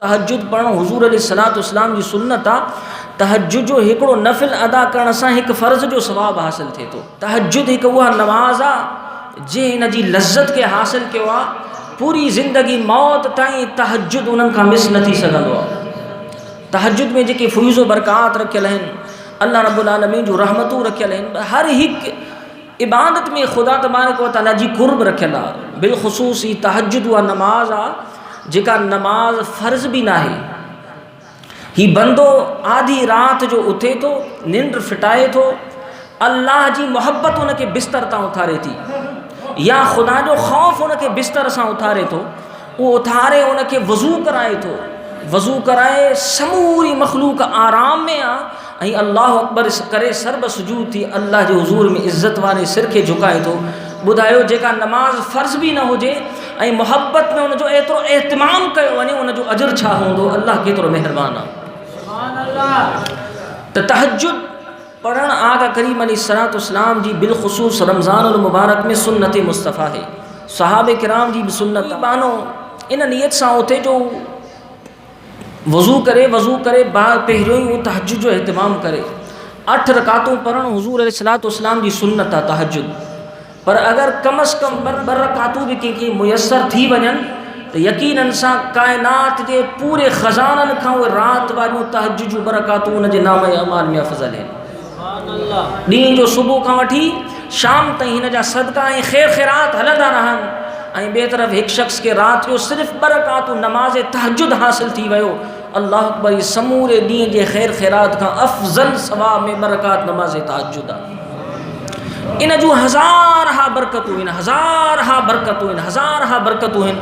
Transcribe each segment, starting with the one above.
तहज्जुद पढ़णु हुज़ूर अलैहिस्सलातु वस्सलाम जी सुन्नत आहे। तहज्जुद जो हिकिड़ो नफ़िल अदा करण सां हिकु फ़र्ज़ जो सवाबु हासिल थिए थो। तहज्जुद हिकु उहा नमाज़ आहे जे हिन जी लज़्ज़त खे हासिल कयो आहे, पूरी ज़िंदगी मौत ताईं तहज्जुद उन्हनि खां मिस न थी सघंदो आहे। तहज्जुद में जेके फ़ुयूज़ व बरक़ात रखियल आहिनि, अल्लाह रब्बुल आलमीन जूं रहमतूं रखियल आहिनि, हर हिकु इबादत में ख़ुदा तबारक व तआला जी कुर्ब रखियल आहे। बिलख़ुसूस ही तहज्जुद उहा नमाज़ आहे जेका नमाज फ़र्ज़ भी ना है। ही बंदो आधी रात जो उथे तो, निंड फिटाए तो, अल्लाह जी मोहब्बत उनके बिस्तर तां उथारे थी, या खुदा जो खौफ उनके बिस्तर सां उथारे तो, वो उथारे उनके वज़ू कराए तो, वज़ू कराए समूरी मखलूक आराम में आ, अल्लाह अकबर करे सरब सुजूद थी अल्लाह जे हुज़ूर में इज़्ज़त वारे सिर के झुकाए तो। बुधायो जेका नमाज फ़र्ज़ भी न हुजे ऐं मोहब्बत में उनजो एतिरो एहतमाम कयो वञे, उनजो अजर छा हूंदो। अल्लाह केतिरो मेहरबान आहे। त तहज्जुद पढ़ण आका करीम अलैहिस्सलातु वस्सलाम जी बिलख़ुसूस रमज़ानुल मुबारक में सुन्नत मुस्तफ़ा है। सहाबे किराम जी भी सुन्नत बानो इन नियत सां उथे जो वज़ू करे बाद पहिरियों ही वो तहज्जुद जो एहतमाम करे। 8 रकातूं पढ़ण हुज़ूर अलैहिस्सलातु वस्सलाम जी सुन्नत आहे तहज्जुद। पर अगर कम अज़ कम 2 रकातूं भी कंहिंखे मुयसर थी वञनि तो यकीनन सां कायनात जे पूरे ख़ज़ाननि खां उहे राति वारियूं तहज्जुद जूं 2 रकातूं उन जे नाम अमाल में अफ़ज़ल आहिनि। ॾींहं जो सुबुह खां वठी शाम ताईं हिन जा सदका ऐं ख़ैर ख़ैरात हलंदा रहनि। ऐं ॿिए तरफ़ हिकु शख़्स के राति जो सिर्फ़ु 2 रकातूं नमाज़ तहज्जुद हासिल थी वियो, अल्लाह अकबर, समूरे ॾींहं जे ख़ैर ख़ैरात खां अफ़ज़ल सवाब में 2 रकात नमाज़ तहज्जुद आहे। इन जूं हज़ार बरकतूं आहिनि, हज़ार बरकतूं आहिनि।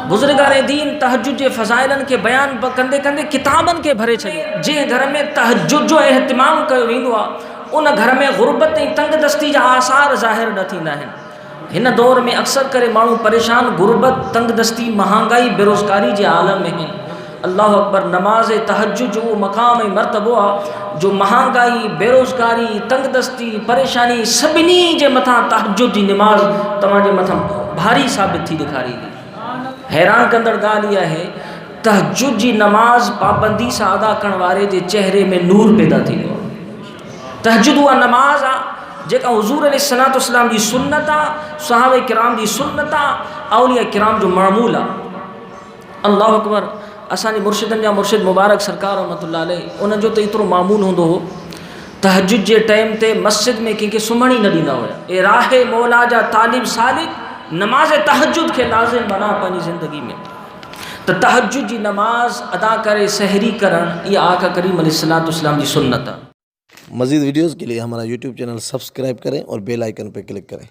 बुज़ुर्गान दीन तहज्जुद जे फ़ज़ाइलनि के बयान कंदे कंदे किताबनि के भरे छॾियो। जंहिं घर में तहज्जुद जो एहतमाम कयो वेंदो आहे उन घर में ग़ुरबत ऐं तंगदस्ती जा आसार ज़ाहिर न थींदा आहिनि। हिन दौर में अक्सर करे माण्हू परेशान गुरबत, तंगदस्ती, महांगाई, बेरोज़गारी जे आलम में आहिनि। अल्लाह अकबर, नमाज तहज्जुद जो मक़ाम ऐं मर्तबो आहे जो महांगाई, बेरोज़गारी, तंगदस्ती, परेशानी सभिनी जे मथां तहज्जुद जी नमाज तव्हांजे मथां भारी साबित थी ॾेखारींदी। हैरान कंदड़ ॻाल्हि इहा आहे, तहज्जुद जी नमाज पाबंदी सां अदा करण वारे जे चेहरे में नूर पैदा थींदो आहे। तहज्जुद उहा नमाज आहे जेका हुज़ूर अलैहिस्सलातु वस्सलाम जी सुन्नत आहे, सहाबे किराम जी सुन्नत आहे, औलिया किराम जो मामूल आहे। अल्लाह अकबर। असांजे मुर्शिदनि जा मुर्शिद मुबारक सरकार रहमतुल्लाह अलैह, उन्हनि जो त एतिरो मामूल हूंदो हो, तहज्जुद जे टाइम ते मस्जिद में कंहिंखे सुम्हण ई न ॾींदा हुया। ए राहे मौला जा तालिब सालिक नमाज़ तहज्जुद खे लाज़िम बना पंहिंजी ज़िंदगी में। त तहज्जुद जी नमाज अदा करे सहरी करण इहा आका करीम अलैहिस्सलातु वस्सलाम जी सुन्नत आहे। मज़ीद वीडियोज़ के लिए हमारा यूट्यूब चैनल सब्सक्राइब करें और बेल आइकन पर क्लिक करें।